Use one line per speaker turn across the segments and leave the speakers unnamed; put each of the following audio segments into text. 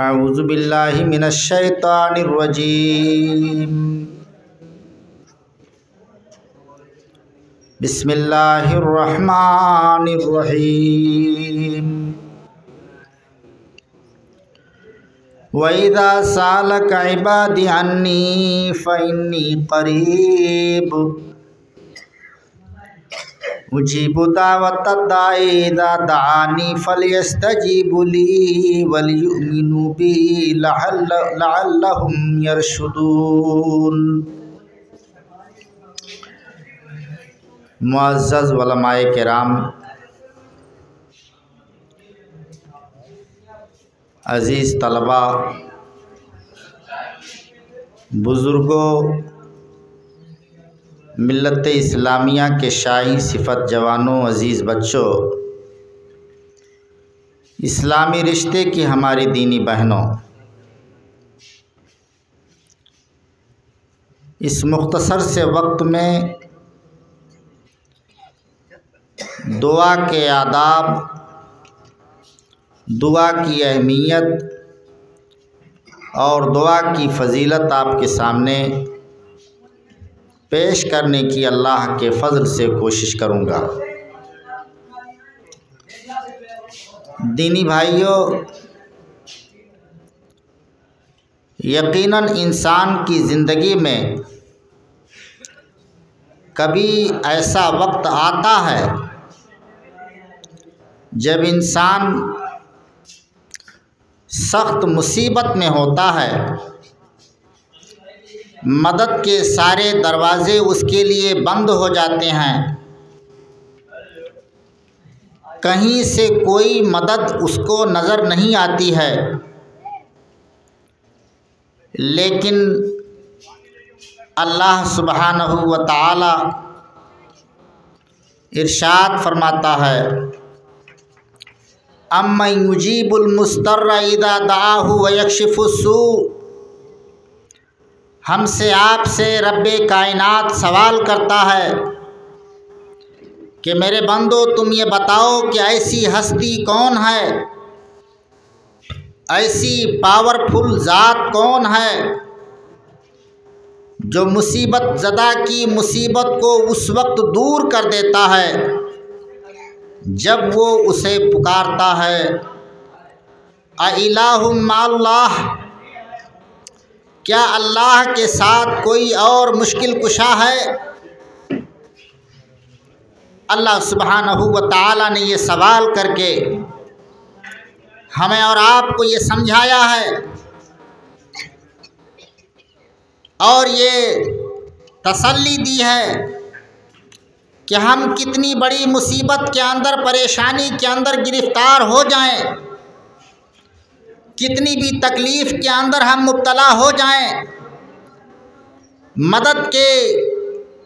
اعوذ باللہ من الشیطان الرجیم بسم اللہ الرحمن الرحیم وَإِذَا سَأَلَكَ عِبَادِي عَنِّي فَإِنِّي قَرِيبٌ اجیب دعوت الداعِ اذا دعانی فلیستجیبوا لی ولیؤمنوا بی لعلہم یرشدون۔ معزز علماء کرام، عزیز طلباء، بزرگوں، ملت اسلامیہ کے شاہی صفت جوانوں، عزیز بچوں، اسلامی رشتے کی ہماری دینی بہنوں، اس مختصر سے وقت میں دعا کے آداب، دعا کی اہمیت اور دعا کی فضیلت آپ کے سامنے پیش کرنے کی اللہ کے فضل سے کوشش کروں گا۔ دینی بھائیوں، یقیناً انسان کی زندگی میں کبھی ایسا وقت آتا ہے جب انسان سخت مصیبت میں ہوتا ہے، مدد کے سارے دروازے اس کے لیے بند ہو جاتے ہیں، کہیں سے کوئی مدد اس کو نظر نہیں آتی ہے، لیکن اللہ سبحانہ و تعالی ارشاد فرماتا ہے، اَمَّن یُجِیبُ الْمُضْطَرَّ اِذَا دَعَاهُ وَیَکْشِفُ السُّوءَ۔ ہم سے آپ سے رب کائنات سوال کرتا ہے کہ میرے بندو تم یہ بتاؤ کہ ایسی ہستی کون ہے، ایسی پاورفل ذات کون ہے جو مصیبت زدہ کی مصیبت کو اس وقت دور کر دیتا ہے جب وہ اسے پکارتا ہے۔ اَإِلَٰهٌ مَّعَ اللَّهِ، کیا اللہ کے ساتھ کوئی اور مشکل کشا ہے؟ اللہ سبحانہ و تعالی نے یہ سوال کر کے ہمیں اور آپ کو یہ سمجھایا ہے اور یہ تسلی دی ہے کہ ہم کتنی بڑی مصیبت کے اندر، پریشانی کے اندر گرفتار ہو جائیں، کتنی بھی تکلیف کے اندر ہم مبتلا ہو جائیں، مدد کے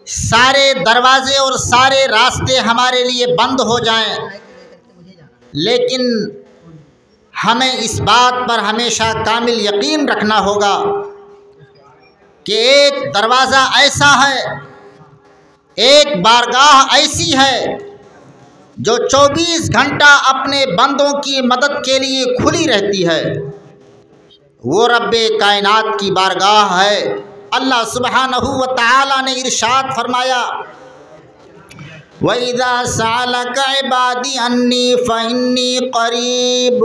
سارے دروازے اور سارے راستے ہمارے لیے بند ہو جائیں، لیکن ہمیں اس بات پر ہمیشہ کامل یقین رکھنا ہوگا کہ ایک دروازہ ایسا ہے، ایک بارگاہ ایسی ہے جو 24 گھنٹہ اپنے بندوں کی مدد کے لیے کھلی رہتی ہے، وہ رب کائنات کی بارگاہ ہے۔ اللہ سبحانہ و تعالی نے ارشاد فرمایا، وَإِذَا سَأَلَكَ عِبَادِي عَنِّي فَإِنِّي قَرِيبٌ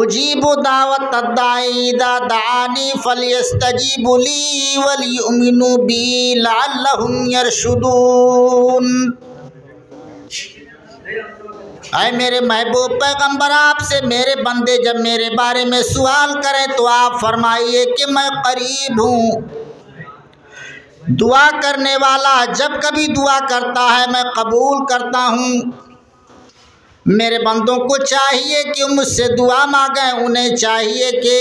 اجیب دعوت الداعِ اذا دعانی فلیستجیبوا لی ولیؤمنوا بی لعلہم یرشدون۔ اے میرے محبوب پیغمبر، آپ سے میرے بندے جب میرے بارے میں سوال کریں تو آپ فرمائیے کہ میں قریب ہوں۔ دعا کرنے والا جب کبھی دعا کرتا ہے میں قبول کرتا ہوں۔ میرے بندوں کو چاہیے کہ مجھ سے دعا مانگیں، انہیں چاہیے کہ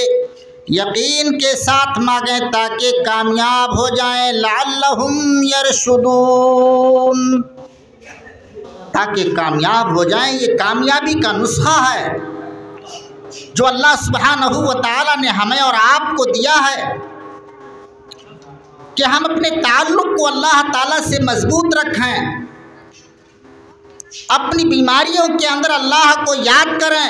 یقین کے ساتھ مانگیں تاکہ کامیاب ہو جائیں، لعلہم یرشدون، تاکہ کامیاب ہو جائیں۔ یہ کامیابی کا نسخہ ہے جو اللہ سبحانہ و تعالی نے ہمیں اور آپ کو دیا ہے کہ ہم اپنے تعلق کو اللہ تعالی سے مضبوط رکھیں، اپنی بیماریوں کے اندر اللہ کو یاد کریں،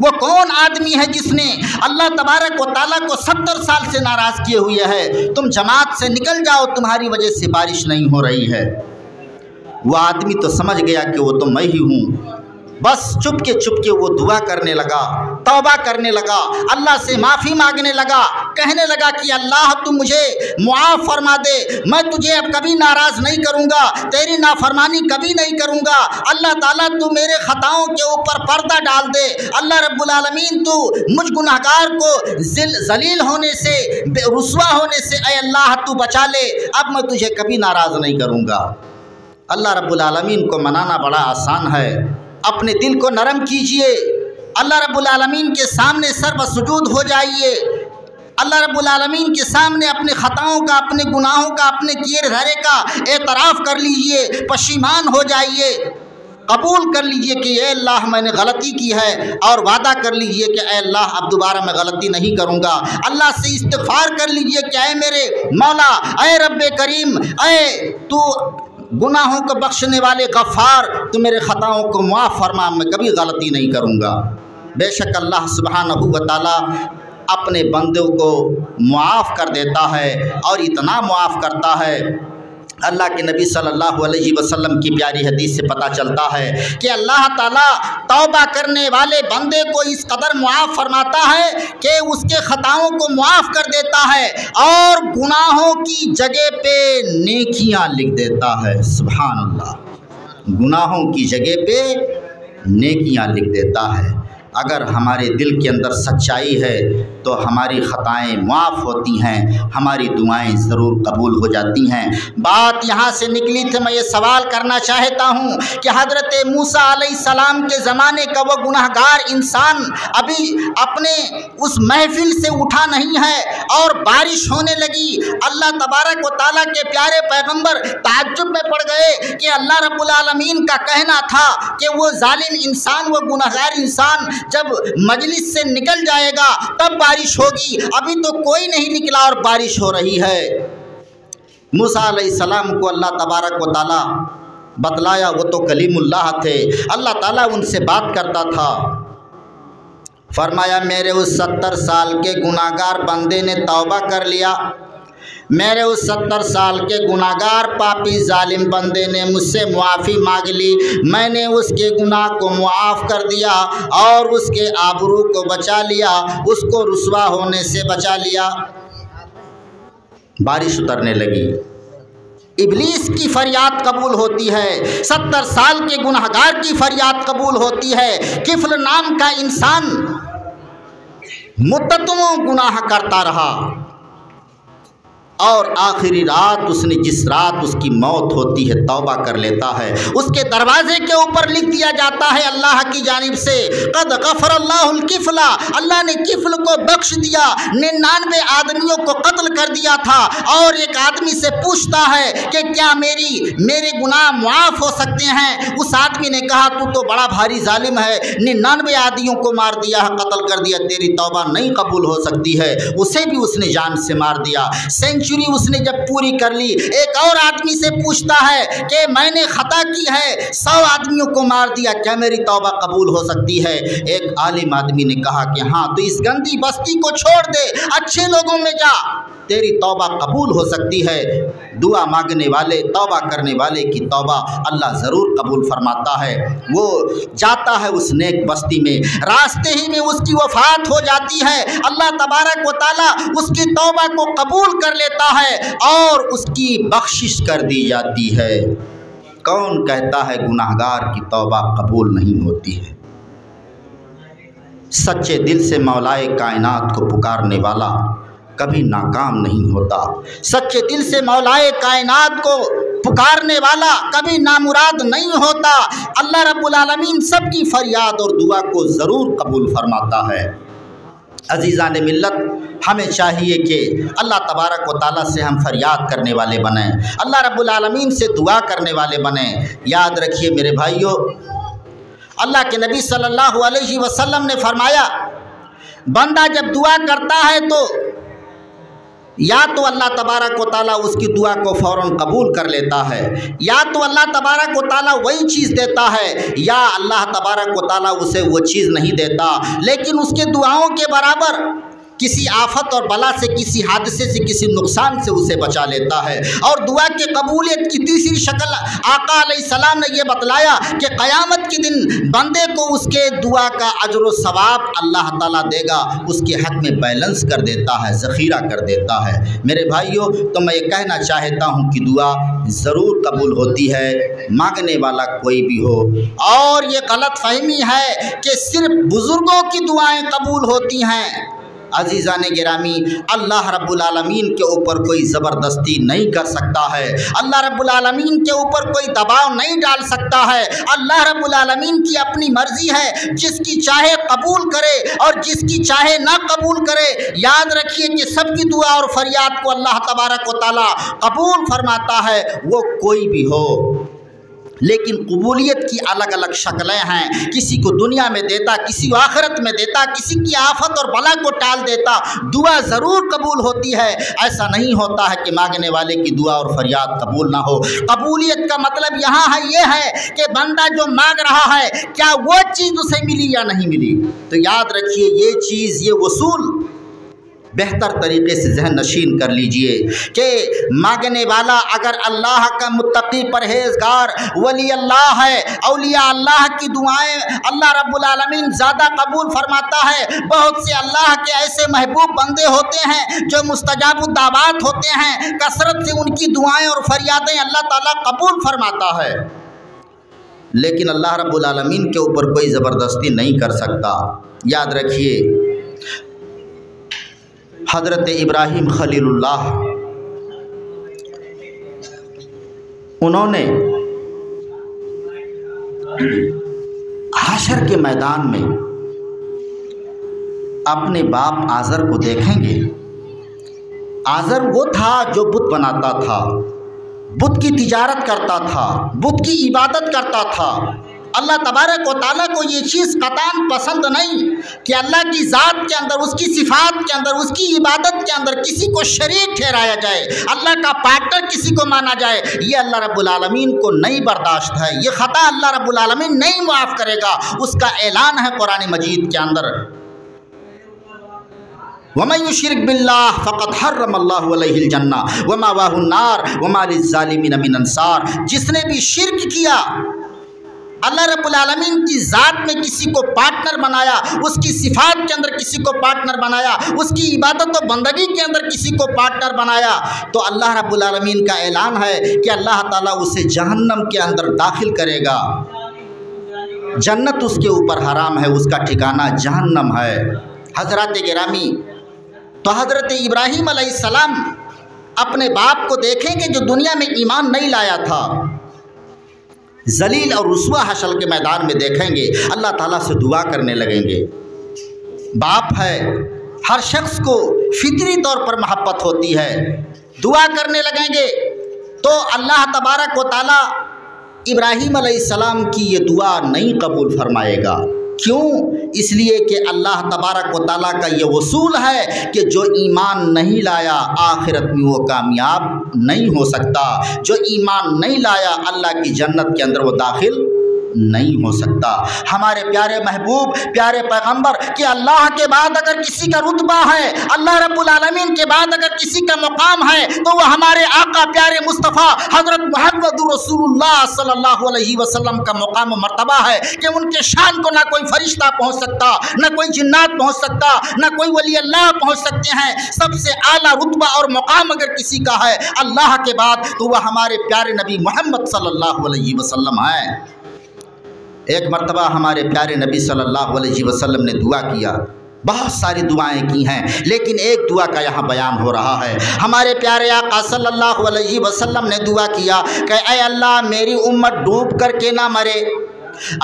وہ کون آدمی ہے جس نے اللہ تبارک و تعالیٰ کو 70 سال سے ناراض کیے ہوئے ہے؟ تم جماعت سے نکل جاؤ، تمہاری وجہ سے بارش نہیں ہو رہی ہے۔ وہ آدمی تو سمجھ گیا کہ وہ تو میں ہی ہوں، بس چپ کے وہ دعا کرنے لگا، توبہ کرنے لگا، اللہ سے معافی مانگنے لگا، کہنے لگا کہ اللہ تو مجھے معاف فرما دے، میں تجھے اب کبھی ناراض نہیں کروں گا، تیری نافرمانی کبھی نہیں کروں گا، اللہ تعالیٰ تو میرے خطاؤں کے اوپر پردہ ڈال دے، اللہ رب العالمین تو مجھ گناہگار کو ذلیل ہونے سے، رسوا ہونے سے اے اللہ تو بچا لے، اب میں تجھے کبھی ناراض نہیں کروں گا۔ اللہ رب العالمین کو منانا بڑا آسان ہے، اپنے دل کو نرم کیجئے، اللہ رب العالمین کے سامنے سر بسجود ہو جائیے، اللہ رب العالمین کے سامنے اپنے خطاؤں کا، اپنے گناہوں کا، اپنے کیے دھرے کا اعتراف کر لیجئے، پشیمان ہو جائیے، قبول کر لیجئے کہ اے اللہ میں نے غلطی کی ہے، اور وعدہ کر لیجئے کہ اے اللہ اب دوبارہ میں غلطی نہیں کروں گا، اللہ سے استغفار کر لیجئے کہ اے میرے مولا، اے رب کریم، اے تو گناہوں کو بخشنے والے غفار، تو میرے خطاؤں کو معاف فرما، میں کبھی غلطی نہیں کروں گا۔ بے شک اللہ سبحانہ و تعالیٰ اپنے بندوں کو معاف کر دیتا ہے، اور اتنا معاف کرتا ہے، اللہ کے نبی صلی اللہ علیہ وسلم کی پیاری حدیث سے پتہ چلتا ہے کہ اللہ تعالیٰ توبہ کرنے والے بندے کو اس قدر معاف فرماتا ہے کہ اس کے خطاؤں کو معاف کر دیتا ہے، اور گناہوں کی جگہ پہ نیکیاں لکھ دیتا ہے۔ سبحان اللہ، گناہوں کی جگہ پہ نیکیاں لکھ دیتا ہے۔ اگر ہمارے دل کے اندر سچائی ہے تو ہماری خطائیں معاف ہوتی ہیں، ہماری دعائیں ضرور قبول ہو جاتی ہیں۔ بات یہاں سے نکلی تھی، میں یہ سوال کرنا چاہتا ہوں کہ حضرت موسیٰ علیہ السلام کے زمانے کا وہ گناہگار انسان ابھی اپنے اس محفل سے اٹھا نہیں ہے، اور بارش ہونے لگی، اللہ تبارک و تعالیٰ کے پیارے پیغمبر تعجب میں پڑ گئے کہ اللہ رب العالمین کا کہنا تھا کہ وہ ظالم انسان، وہ گناہگار انسان جب مجلس سے نکل جائے گا تب بارش ہوگی، ابھی تو کوئی نہیں نکلا اور بارش ہو رہی ہے۔ موسیٰ علیہ السلام کو اللہ تبارک و تعالیٰ بتلایا، وہ تو کلیم اللہ تھے، اللہ تعالیٰ ان سے بات کرتا تھا۔ فرمایا میرے اس 70 سال کے گناہگار بندے نے توبہ کر لیا، میرے اس 70 سال کے گناہگار پاپی ظالم بندے نے مجھ سے معافی مانگ لی، میں نے اس کے گناہ کو معاف کر دیا، اور اس کے آبرو کو بچا لیا، اس کو رسوا ہونے سے بچا لیا۔ بارش اترنے لگی، ابلیس کی فریاد قبول ہوتی ہے، 70 سال کے گناہگار کی فریاد قبول ہوتی ہے۔ کفل نام کا انسان مدتوں گناہ کرتا رہا، اور آخری رات اس نے، جس رات اس کی موت ہوتی ہے، توبہ کر لیتا ہے، اس کے دروازے کے اوپر لکھ دیا جاتا ہے اللہ کی جانب سے قد غفر اللہ الکفل، اللہ نے کفل کو بخش دیا، 99 آدمیوں کو قتل کر دیا تھا، اور ایک آدمی سے پوچھتا ہے کہ کیا میرے گناہ معاف ہو سکتے ہیں؟ اس آدمی نے کہا تو تو بڑا بھاری ظالم ہے، 99 آدمیوں کو مار دیا ہے، قتل کر دیا، تیری توبہ نہیں قبول ہو سکتی ہے۔ اسے بھی اس نے جان سے مار دیا۔ اس نے جب پوری کر لی، ایک اور آدمی سے پوچھتا ہے کہ میں نے خطا کی ہے، 100 آدمیوں کو مار دیا، کیا میری توبہ قبول ہو سکتی ہے؟ ایک عالم آدمی نے کہا کہ ہاں، تو اس گندی بستی کو چھوڑ دے، اچھے لوگوں میں جا، تیری توبہ قبول ہو سکتی ہے۔ دعا مانگنے والے، توبہ کرنے والے کی توبہ اللہ ضرور قبول فرماتا ہے۔ وہ جاتا ہے اس نیک بستی میں، راستے ہی میں اس کی وفات ہو جاتی ہے، اللہ تبارک و تعالیٰ اس کی توبہ کو قبول کر لیتا ہے، اور اس کی بخشش کر دی جاتی ہے۔ کون کہتا ہے گناہگار کی توبہ قبول نہیں ہوتی ہے؟ سچے دل سے مولائے کائنات کو پکارنے والا کبھی ناکام نہیں ہوتا، سچے دل سے مولائے کائنات کو پکارنے والا کبھی نامراد نہیں ہوتا۔ اللہ رب العالمین سب کی فریاد اور دعا کو ضرور قبول فرماتا ہے۔ عزیزان ملت، ہمیں چاہیے کہ اللہ تبارک و تعالیٰ سے ہم فریاد کرنے والے بنیں، اللہ رب العالمین سے دعا کرنے والے بنیں۔ یاد رکھیے میرے بھائیوں، اللہ کے نبی صلی اللہ علیہ وسلم نے فرمایا، بندہ جب دعا کرتا ہے تو یا تو اللہ تبارک و تعالیٰ اس کی دعا کو فوراً قبول کر لیتا ہے، یا تو اللہ تبارک و تعالیٰ وہی چیز دیتا ہے، یا اللہ تبارک و تعالیٰ اسے وہ چیز نہیں دیتا، لیکن اس کے دعاؤں کے برابر کسی آفت اور بلا سے، کسی حادثے سے، کسی نقصان سے اسے بچا لیتا ہے۔ اور دعا کی قبولیت کی تیسری شکل آقا علیہ السلام نے یہ بتلایا کہ قیامت کے دن بندے کو اس کے دعا کا اجر و ثواب اللہ تعالیٰ دے گا، اس کے حق میں بیلنس کر دیتا ہے، ذخیرہ کر دیتا ہے۔ میرے بھائیوں، تو میں یہ کہنا چاہتا ہوں کہ دعا ضرور قبول ہوتی ہے، مانگنے والا کوئی بھی ہو۔ اور یہ غلط فہمی ہے کہ صرف بزرگوں کی دعائیں قبول ہوتی ہیں۔ عزیزان گرامی، اللہ رب العالمین کے اوپر کوئی زبردستی نہیں کر سکتا ہے، اللہ رب العالمین کے اوپر کوئی دباؤ نہیں ڈال سکتا ہے۔ اللہ رب العالمین کی اپنی مرضی ہے، جس کی چاہے قبول کرے اور جس کی چاہے نہ قبول کرے۔ یاد رکھیے کہ سب کی دعا اور فریاد کو اللہ تبارک و تعالیٰ قبول فرماتا ہے، وہ کوئی بھی ہو۔ لیکن قبولیت کی الگ الگ شکلیں ہیں، کسی کو دنیا میں دیتا، کسی کو آخرت میں دیتا، کسی کی آفت اور بلا کو ٹال دیتا۔ دعا ضرور قبول ہوتی ہے، ایسا نہیں ہوتا ہے کہ مانگنے والے کی دعا اور فریاد قبول نہ ہو۔ قبولیت کا مطلب یہاں ہے یہ ہے کہ بندہ جو مانگ رہا ہے کیا وہ چیز اسے ملی یا نہیں ملی۔ تو یاد رکھیے یہ چیز، یہ وصول بہتر طریقے سے ذہن نشین کر لیجئے کہ مانگنے والا اگر اللہ کا متقی پرہیزگار ولی اللہ ہے، اولیاء اللہ کی دعائیں اللہ رب العالمین زیادہ قبول فرماتا ہے۔ بہت سے اللہ کے ایسے محبوب بندے ہوتے ہیں جو مستجاب الدعوات ہوتے ہیں، کثرت سے ان کی دعائیں اور فریادیں اللہ تعالیٰ قبول فرماتا ہے، لیکن اللہ رب العالمین کے اوپر کوئی زبردستی نہیں کر سکتا۔ یاد رکھیے حضرت ابراہیم خلیل اللہ، انہوں نے حشر کے میدان میں اپنے باپ آزر کو دیکھیں گے۔ آزر وہ تھا جو بت بناتا تھا، بت کی تجارت کرتا تھا، بت کی عبادت کرتا تھا۔ اللہ تبارک و تعالیٰ کو یہ چیز قطعاً پسند نہیں کہ اللہ کی ذات کے اندر، اس کی صفات کے اندر، اس کی عبادت کے اندر کسی کو شریک ٹھہرایا جائے، اللہ کا پارٹنر کسی کو مانا جائے۔ یہ اللہ رب العالمین کو نہیں برداشت ہے، یہ خطا اللہ رب العالمین نہیں معاف کرے گا۔ اس کا اعلان ہے قرآن مجید کے اندر، وَمَن يُشْرِكْ بِاللَّهِ فَقَدْ حَرَّمَ اللَّهُ عَلَيْهِ الْجَنَّةَ وَمَأْوَاهُ النَّارُ وَمَا لِلظَّالِمِينَ مِنْ أَنصَارٍ۔ جس نے بھی شرک کیا، اللہ رب العالمین کی ذات میں کسی کو پارٹنر بنایا، اس کی صفات کے اندر کسی کو پارٹنر بنایا، اس کی عبادت و بندگی کے اندر کسی کو پارٹنر بنایا، تو اللہ رب العالمین کا اعلان ہے کہ اللہ تعالیٰ اسے جہنم کے اندر داخل کرے گا۔ جنت اس کے اوپر حرام ہے، اس کا ٹھکانہ جہنم ہے۔ حضرات گرامی، تو حضرت ابراہیم علیہ السلام اپنے باپ کو دیکھیں کہ جو دنیا میں ایمان نہیں لایا تھا، ذلیل اور رسوا حشر کے میدان میں دیکھیں گے، اللہ تعالیٰ سے دعا کرنے لگیں گے۔ باپ ہے، ہر شخص کو فطری طور پر محبت ہوتی ہے، دعا کرنے لگیں گے تو اللہ تبارک و تعالیٰ ابراہیم علیہ السلام کی یہ دعا نہیں قبول فرمائے گا۔ کیوں؟ اس لیے کہ اللہ تبارک و تعالیٰ کا یہ وصول ہے کہ جو ایمان نہیں لایا آخرت میں وہ کامیاب نہیں ہو سکتا، جو ایمان نہیں لایا اللہ کی جنت کے اندر وہ داخل نہیں ہو سکتا۔ ہمارے پیارے محبوب، پیارے پیغمبر کہ اللہ کے بعد اگر کسی کا رتبہ ہے، اللہ رب العالمین کے بعد اگر کسی کا مقام ہے تو وہ ہمارے آقا پیارے مصطفیٰ حضرت محمد رسول اللہ صلی اللہ علیہ وسلم کا مقام و مرتبہ ہے کہ ان کے شان کو نہ کوئی فرشتہ پہنچ سکتا، نہ کوئی جنات پہنچ سکتا، نہ کوئی ولی اللہ پہنچ سکتے ہیں۔ سب سے اعلیٰ رتبہ اور مقام اگر کسی کا ہے اللہ کے بعد تو وہ ہمارے پیارے نبی محمد صلی اللہ علیہ وسلم ہیں۔ ایک مرتبہ ہمارے پیارے نبی صلی اللہ علیہ وسلم نے دعا کیا، بہت ساری دعائیں کی ہیں لیکن ایک دعا کا یہاں بیان ہو رہا ہے۔ ہمارے پیارے آقا صلی اللہ علیہ وسلم نے دعا کیا کہ اے اللہ میری امت ڈوب کر کے نہ مرے،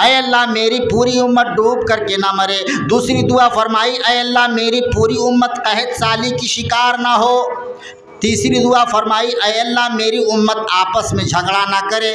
اے اللہ میری پوری امت ڈوب کر کے نہ مرے۔ دوسری دعا فرمائی اے اللہ میری پوری امت قحط سالی کی شکار نہ ہو۔ تیسری دعا فرمائی اے اللہ میری امت آپس میں جھگڑا نہ کرے۔